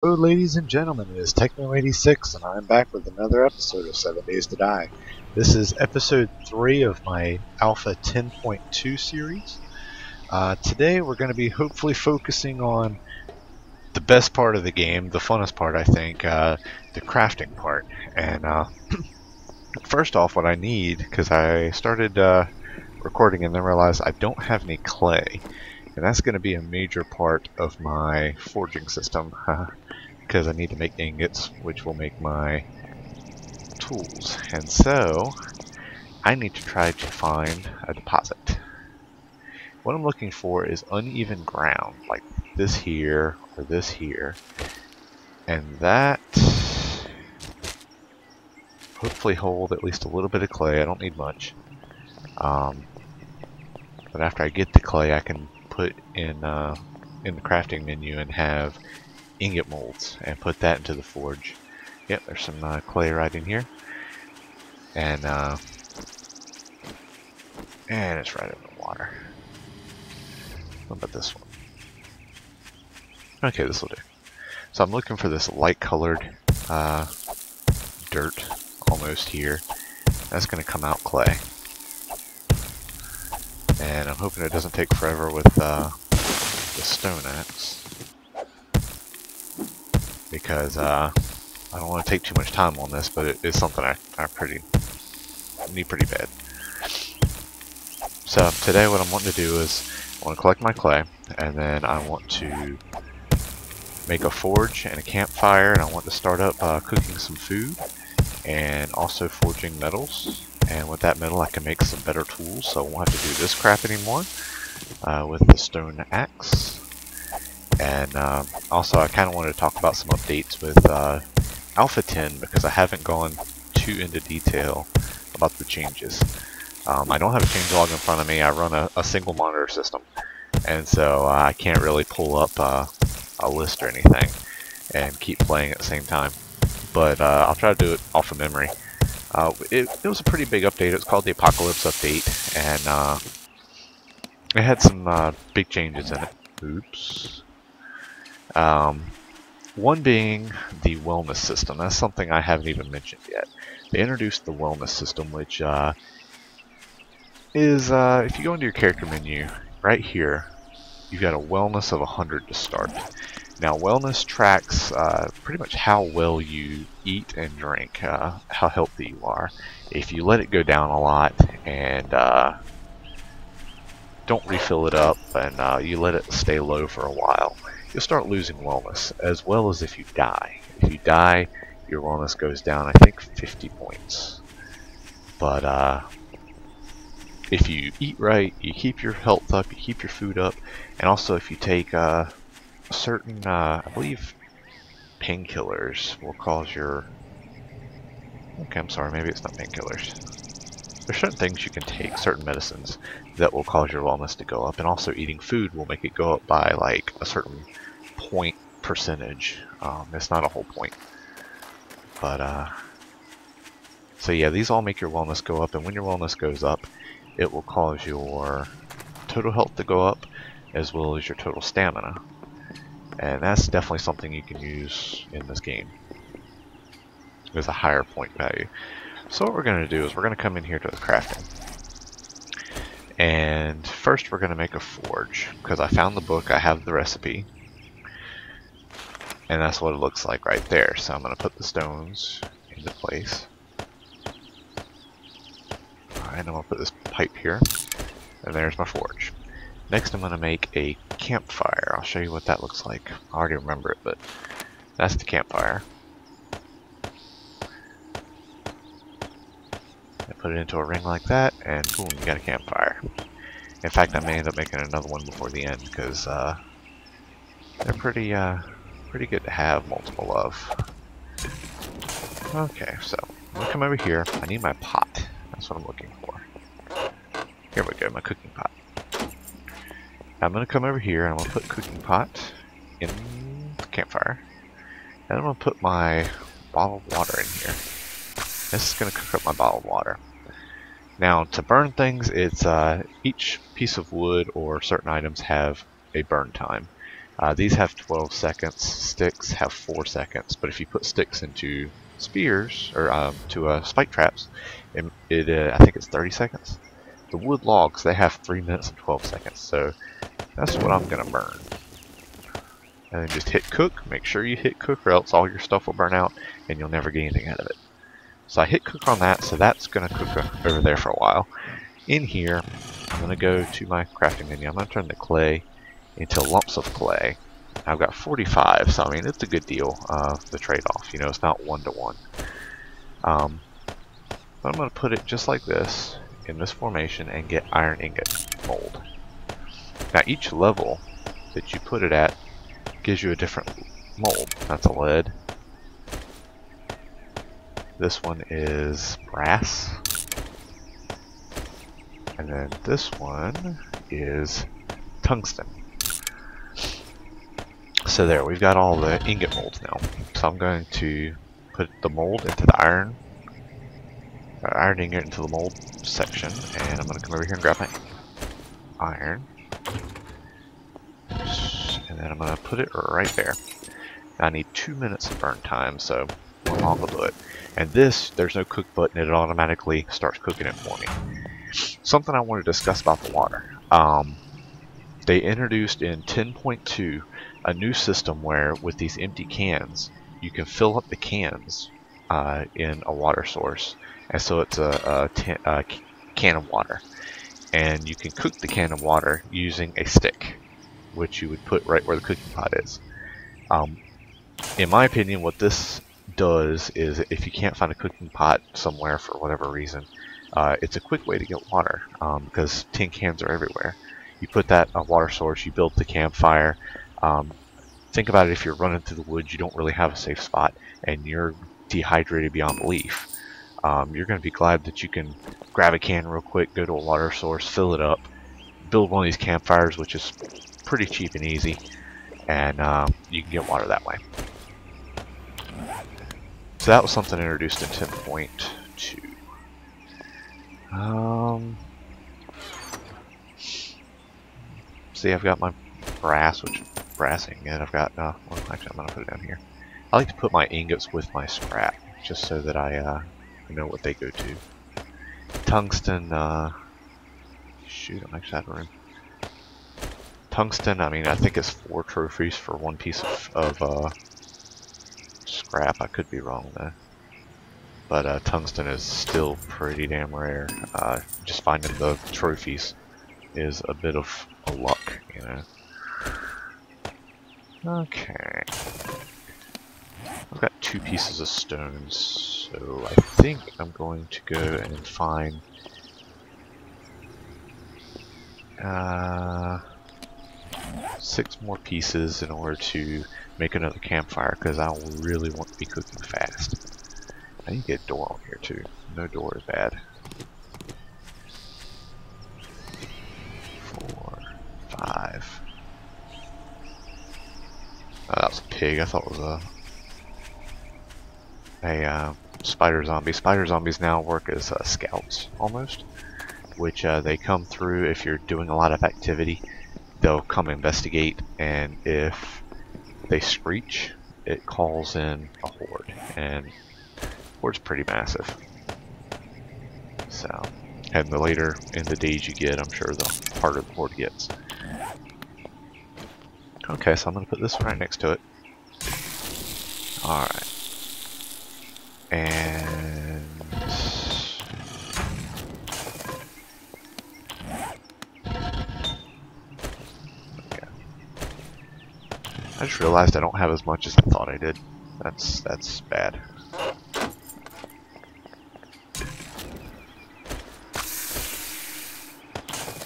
Hello, ladies and gentlemen, it is Techno86, and I'm back with another episode of 7 Days to Die. This is episode 3 of my Alpha 10.2 series. Today we're going to be hopefully focusing on the best part of the game, the funnest part, I think, the crafting part. And first off, what I need, because I started recording and then realized I don't have any clay. And that's going to be a major part of my forging system. Because I need to make ingots, which will make my tools. And so, I need to try to find a deposit. What I'm looking for is uneven ground, like this here, or this here. And that hopefully hold at least a little bit of clay. I don't need much. But after I get the clay, I can put in the crafting menu and have ingot molds and put that into the forge. Yep, there's some clay right in here. And it's right in the water. What about this one? Okay, this will do. So I'm looking for this light colored dirt almost here. That's going to come out clay. And I'm hoping it doesn't take forever with the stone axe. Because I don't want to take too much time on this, but it is something I need pretty bad. So today what I'm wanting to do is I want to collect my clay, and then I want to make a forge and a campfire, and I want to start up cooking some food and also forging metals. And with that metal I can make some better tools, so I won't have to do this crap anymore with the stone axe. And also I kind of wanted to talk about some updates with Alpha 10 because I haven't gone too into detail about the changes. I don't have a changelog in front of me. I run a single monitor system, and so I can't really pull up a list or anything and keep playing at the same time. But I'll try to do it off of memory. It was a pretty big update. It was called the Apocalypse Update, and it had some big changes in it. Oops. One being the wellness system. That's something I haven't even mentioned yet. They introduced the wellness system, which is, if you go into your character menu, right here, you've got a wellness of 100 to start. Now, wellness tracks pretty much how well you eat and drink, how healthy you are. If you let it go down a lot and don't refill it up and you let it stay low for a while, you'll start losing wellness, as well as if you die. If you die, your wellness goes down, I think, 50 points. But if you eat right, you keep your health up, you keep your food up, and also if you take certain, I believe, painkillers will cause your... Okay, I'm sorry, maybe it's not painkillers. There's certain things you can take, certain medicines, that will cause your wellness to go up, and also eating food will make it go up by like a certain point percentage. It's not a whole point. But, so yeah, these all make your wellness go up, and when your wellness goes up, it will cause your total health to go up, as well as your total stamina. And that's definitely something you can use in this game. There's a higher point value. So what we're going to do is we're going to come in here to the crafting. And first we're going to make a forge, because I found the book, I have the recipe. And that's what it looks like right there. So I'm going to put the stones into place. Alright, I'm going to put this pipe here. And there's my forge. Next I'm going to make a campfire. I'll show you what that looks like. I already remember it, but that's the campfire. I put it into a ring like that, and boom, you got a campfire. In fact, I may end up making another one before the end, because they're pretty good to have multiple of. Okay, so I'm going to come over here. I need my pot. That's what I'm looking for. Here we go, my cooking pot. I'm going to come over here and I'm going to put cooking pot in the campfire. And I'm going to put my bottled water in here. This is going to cook up my bottled water. Now, to burn things, it's each piece of wood or certain items have a burn time. These have 12 seconds. Sticks have 4 seconds. But if you put sticks into spears or to spike traps, I think it's 30 seconds. The wood logs, they have 3 minutes and 12 seconds. So that's what I'm gonna burn. And then just hit cook. Make sure you hit cook, or else all your stuff will burn out and you'll never get anything out of it. So I hit cook on that, so that's gonna cook over there for a while. In here, I'm gonna go to my crafting menu. I'm gonna turn the clay into lumps of clay. I've got 45, so I mean it's a good deal. The trade-off, you know, it's not 1-to-1. But I'm gonna put it just like this in this formation and get iron ingot mold. Now each level that you put it at gives you a different mold. That's a lead. This one is brass. And then this one is tungsten. So there, we've got all the ingot molds now. So I'm going to put the mold into the iron ingot into the mold section, and I'm going to come over here and grab my iron. And then I'm going to put it right there. Now I need 2 minutes of burn time, so I'll do it. And this, there's no cook button, it automatically starts cooking it for me. Something I want to discuss about the water. They introduced in 10.2 a new system where with these empty cans, you can fill up the cans in a water source. And so it's a can of water. And you can cook the can of water using a stick, which you would put right where the cooking pot is. In my opinion, what this does is if you can't find a cooking pot somewhere for whatever reason, it's a quick way to get water because tin cans are everywhere. You put that water source, you build the campfire. Think about it, if you're running through the woods, you don't really have a safe spot, and you're dehydrated beyond belief. You're going to be glad that you can grab a can real quick, go to a water source, fill it up, build one of these campfires, which is pretty cheap and easy, and you can get water that way. So that was something introduced in 10.2. See, I've got my brass, which brass ingot. I've got, well, actually, I'm going to put it down here. I like to put my ingots with my scrap, just so that I know what they go to. Tungsten, shoot, I'm actually out of room. Tungsten, I mean, I think it's 4 trophies for 1 piece of scrap. I could be wrong though. But tungsten is still pretty damn rare. Just finding the trophies is a bit of a luck, you know. Okay. I've got 2 pieces of stone, so I think I'm going to go and find 6 more pieces in order to make another campfire, because I really want to be cooking fast. I need to get a door on here too. No door is bad. 4, 5. Oh, that was a pig. I thought it was a spider zombie. Spider zombies now work as scouts almost, which they come through if you're doing a lot of activity. They'll come investigate, and if they screech, it calls in a horde, and horde's pretty massive. So, and the later in the days you get, I'm sure the harder the horde gets. Okay, so I'm going to put this one right next to it. Alright. And... okay. I just realized I don't have as much as I thought I did. That's bad. So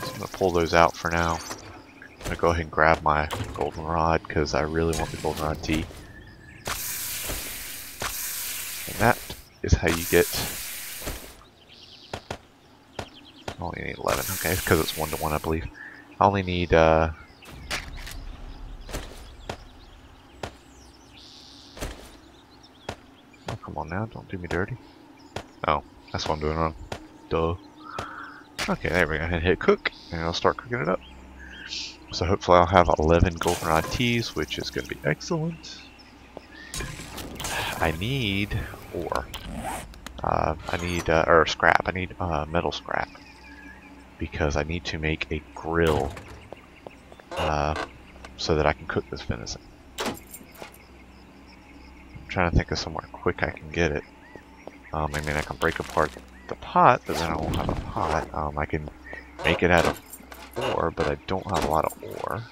I'm going to pull those out for now. I'm going to go ahead and grab my goldenrod because I really want the goldenrod tea. And that is how you get... I only need 11. Okay, because it's 1-to-1, I believe. I only need... oh, come on now, don't do me dirty. Oh, that's what I'm doing wrong. Duh. Okay, there we go. And hit cook, and I'll start cooking it up. So hopefully I'll have 11 goldenrod teas, which is going to be excellent. I need ore. I need, or scrap. I need metal scrap. Because I need to make a grill so that I can cook this venison. I'm trying to think of somewhere quick I can get it. I mean, I can break apart the pot, but then I won't have a pot. I can make it out of ore, but I don't have a lot of ore.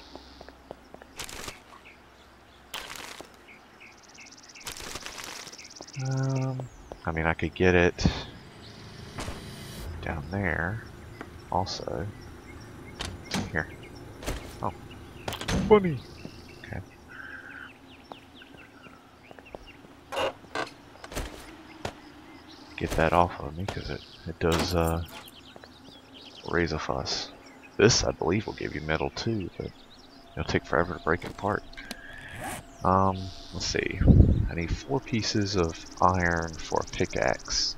I mean, I could get it down there also. Here. Oh. Bunny! Okay. Get that off of me, because it does raise a fuss. This, I believe, will give you metal too, but it'll take forever to break it apart. Let's see. I need 4 pieces of iron for a pickaxe,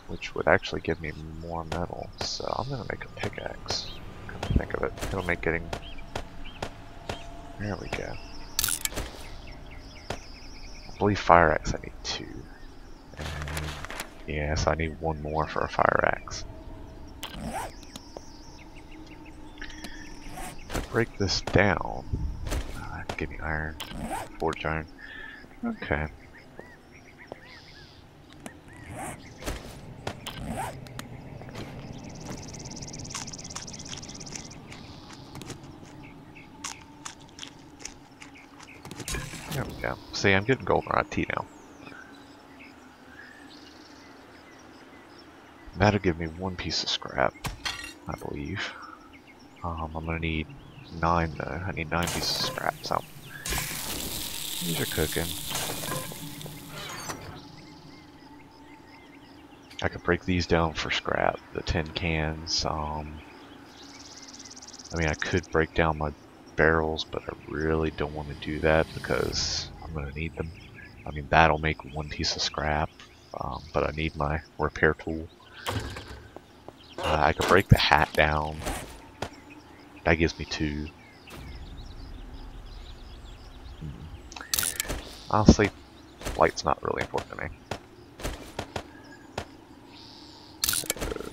which would actually give me more metal, so I'm gonna make a pickaxe. Come to think of it, it'll make getting... There we go. I believe fire axe I need 2. And yes, I need 1 more for a fire axe. If I break this down, give me iron, forge iron. Okay. There we go. See, I'm getting goldenrod tea now. That'll give me 1 piece of scrap, I believe. I'm gonna need 9 though. I need 9 pieces of scrap, so these are cooking. I could break these down for scrap, the tin cans. I mean, I could break down my barrels, but I really don't want to do that because I'm gonna need them. I mean, that'll make 1 piece of scrap, but I need my repair tool. I could break the hat down. That gives me 2. Honestly, light's not really important to me. So,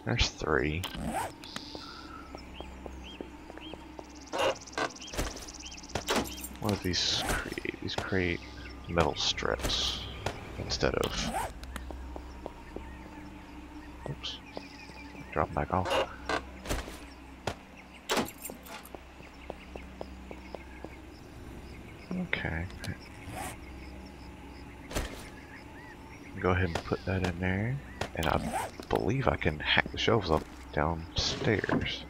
there's 3. What do these create? These create metal strips instead of... Oops. Drop them back off. Okay. Go ahead and put that in there. And I believe I can hack the shelves up downstairs.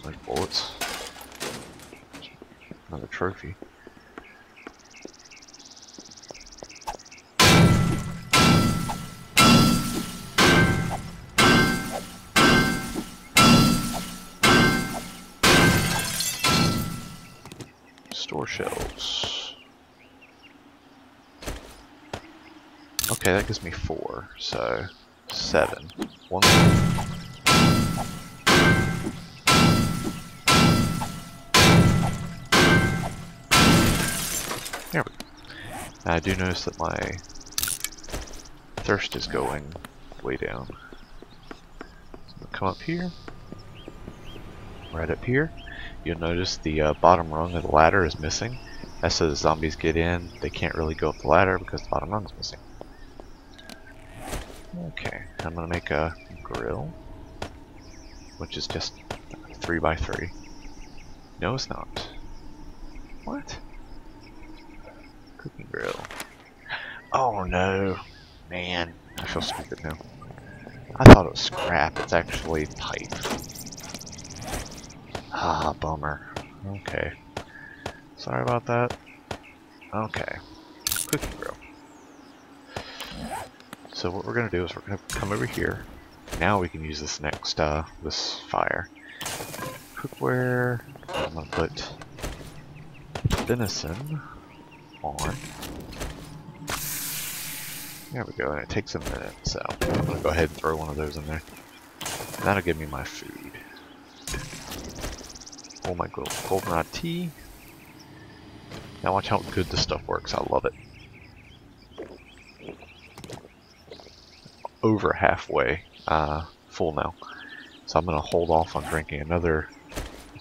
Like bullets. Another trophy. Store shelves. Okay, that gives me 4, so 7. 1 more. There we go. Now I do notice that my thirst is going way down. So I'm gonna come up here. Right up here. You'll notice the bottom rung of the ladder is missing. That's so the zombies get in, they can't really go up the ladder because the bottom rung is missing. Okay, I'm gonna make a grill, which is just 3 by 3. No, it's not. What? Cooking grill. Oh no, man, I feel stupid now. I thought it was scrap. It's actually pipe. Ah, bummer. Okay. Sorry about that. Okay. Cooking grill. So what we're gonna do is we're gonna come over here. Now we can use this next this fire. Cookware. I'm gonna put venison on. There we go, and it takes a minute, so I'm gonna go ahead and throw one of those in there. That'll give me my food. Pull my goldenrod tea. Now watch how good this stuff works. I love it. Over halfway full now. So I'm going to hold off on drinking another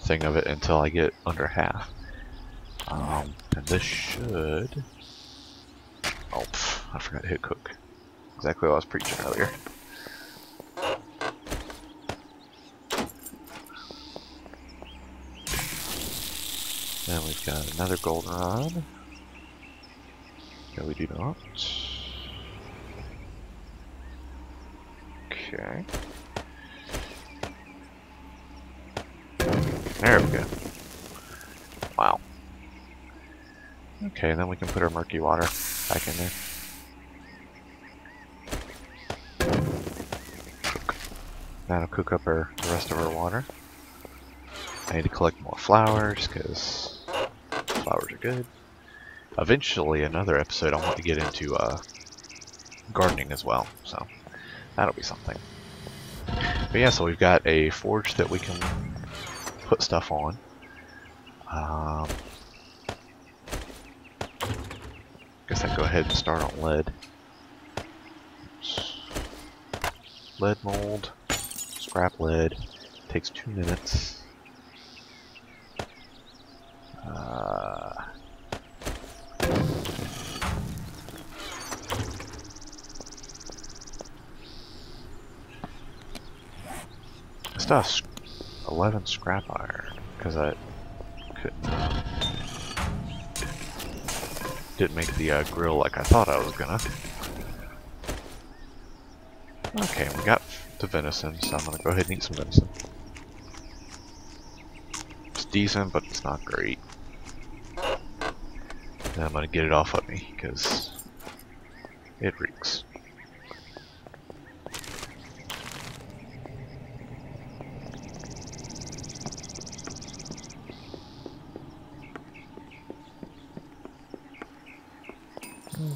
thing of it until I get under half. And this should... Oh, I forgot to hit cook. Exactly what I was preaching earlier. Then we've got another goldenrod. No, we do not. Okay. There we go. Wow. Okay, then we can put our murky water back in there. Cook. That'll cook up the rest of our water. I need to collect more flowers because flowers are good. Eventually, another episode, I want to get into gardening as well, so that'll be something. But yeah, so we've got a forge that we can put stuff on. Guess I can go ahead and start on lead. Lead mold, scrap lead, takes 2 minutes. I still have 11 scrap iron because I couldn't didn't make the grill like I thought I was gonna. Okay, we got the venison, so I'm gonna go ahead and eat some venison. It's decent, but it's not great. And I'm gonna get it off of me because it reeks.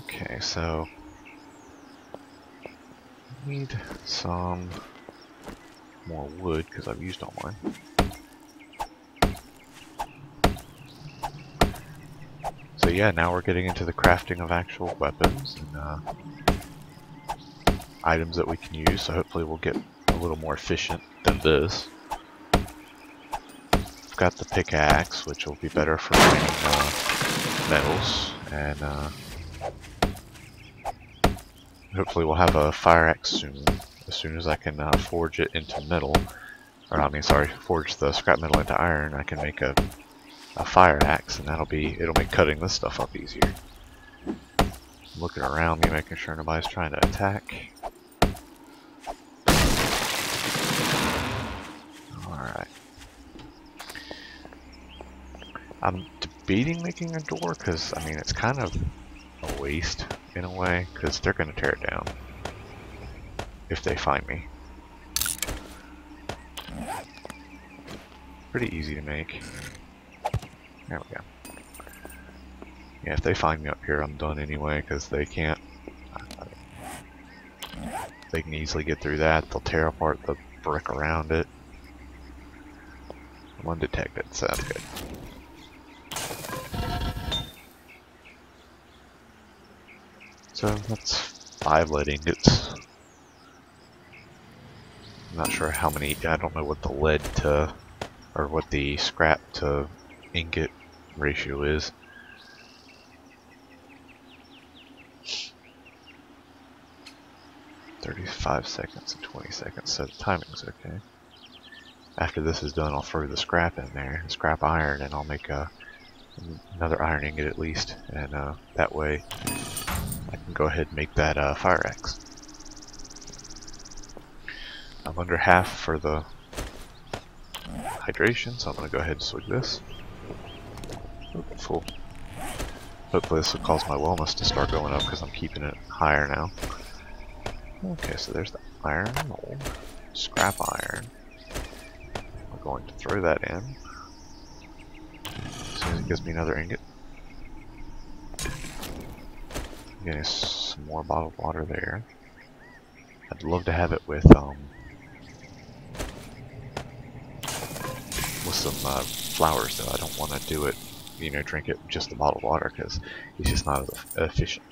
Okay, so I need some more wood because I've used all mine. So yeah, now we're getting into the crafting of actual weapons and items that we can use, so hopefully we'll get a little more efficient than this. I've got the pickaxe, which will be better for mining metals, and hopefully we'll have a fire axe soon, as soon as I can forge it into metal. Or I mean, sorry, forge the scrap metal into iron. I can make a fire axe, and it'll make cutting this stuff up easier. I'm looking around me, making sure nobody's trying to attack. Alright. I'm debating making a door, because, I mean, it's kind of a waste, in a way, because they're going to tear it down if they find me. Pretty easy to make. There we go. Yeah, if they find me up here, I'm done anyway, because they can't. They can easily get through that. They'll tear apart the brick around it. Undetected, so that's good. So that's 5 lead ingots. I'm not sure how many. I don't know what the lead to, or what the scrap to ingot ratio is. "35 seconds and 20 seconds, so the timing's okay. After this is done, I'll throw the scrap in there, scrap iron, and I'll make another iron ingot at least, and that way I can go ahead and make that fire axe. I'm under half for the hydration, so I'm going to go ahead and swig this. Oop, full. Hopefully this will cause my wellness to start going up because I'm keeping it higher now. Okay, so there's the iron mold, scrap iron. We're going to throw that in as soon as it gives me another ingot. Getting some more bottled water there. I'd love to have it with with some flowers, though. I don't want to do it, drink it just the bottled water, because it's just not as efficient.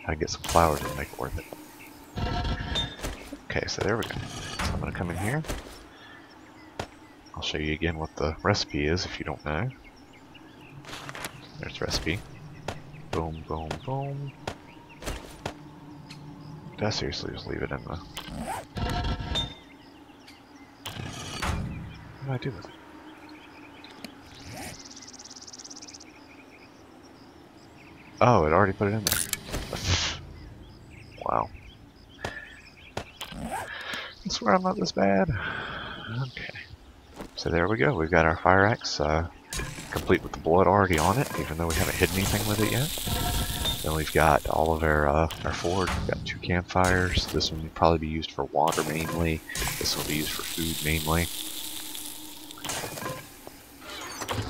I can get some flowers and make it worth it. Okay, so there we go. So I'm going to come in here. I'll show you again what the recipe is if you don't know. There's the recipe. Boom, boom, boom. Did I seriously just leave it in the... What do I do with it? Oh, it already put it in there. Wow. I swear I'm not this bad. Okay. So there we go. We've got our fire axe complete with the blood already on it, even though we haven't hit anything with it yet. Then we've got all of our forge. We've got 2 campfires. This one would probably be used for water mainly. This will be used for food mainly.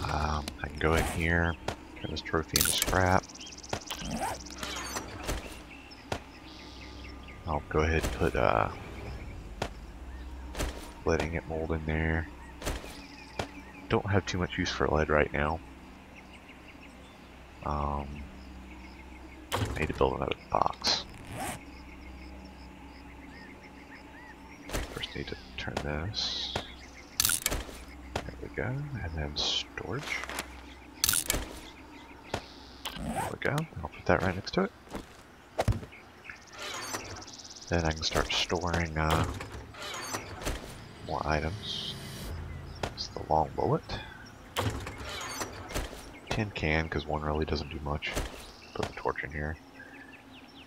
I can go in here, turn this trophy into scrap. I'll go ahead and put letting it mold in there. Don't have too much use for lead right now. I need to build another box. First need to turn this. There we go. And then storage. There we go. I'll put that right next to it. Then I can start storing more items. It's the long bullet. Tin can, because one really doesn't do much. Put the torch in here.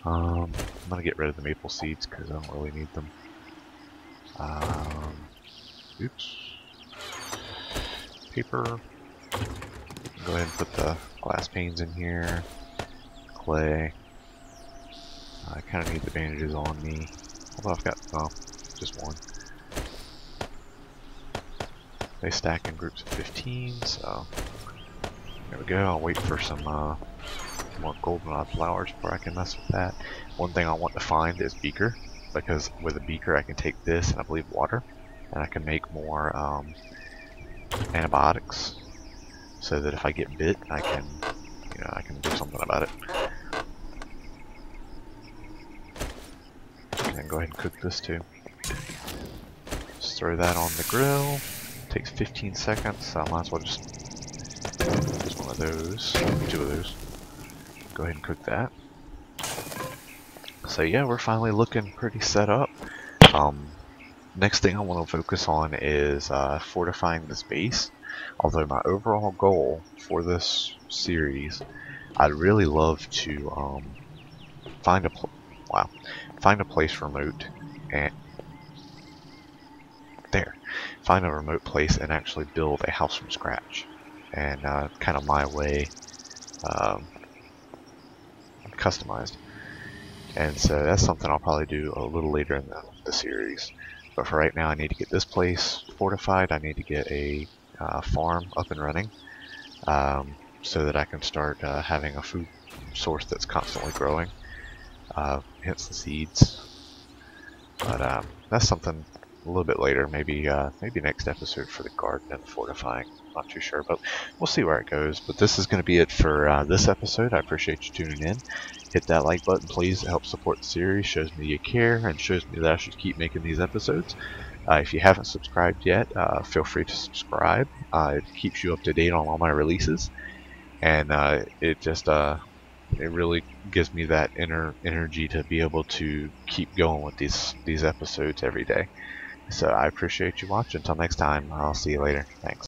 I'm gonna get rid of the maple seeds because I don't really need them. Oops. Paper. Go ahead and put the glass panes in here. Clay. I kind of need the bandages on me. Although I've got, just one. They stack in groups of 15, so there we go. I'll wait for some more goldenrod flowers before I can mess with that. One thing I want to find is beaker, because with a beaker I can take this and I believe water, and I can make more antibiotics, so that if I get bit, I can, I can do something about it. And go ahead and cook this too. Just throw that on the grill. Takes 15 seconds, so I might as well just use one of those, 2 of those. Go ahead and cook that. So yeah, we're finally looking pretty set up. Next thing I want to focus on is fortifying this base. Although my overall goal for this series, I'd really love to find a place remote and find a remote place and actually build a house from scratch, and kind of my way, customized. And so that's something I'll probably do a little later in the series. But for right now, I need to get this place fortified. I need to get a farm up and running, so that I can start having a food source that's constantly growing. Hence the seeds. But that's something a little bit later, maybe next episode for the garden and the fortifying. Not too sure, but we'll see where it goes. But this is going to be it for this episode. I appreciate you tuning in. Hit that like button, please. It helps support the series, shows me you care, and shows me that I should keep making these episodes. If you haven't subscribed yet, feel free to subscribe. It keeps you up to date on all my releases, and it just it really gives me that inner energy to be able to keep going with these episodes every day. So I appreciate you watching. Until next time, I'll see you later. Thanks.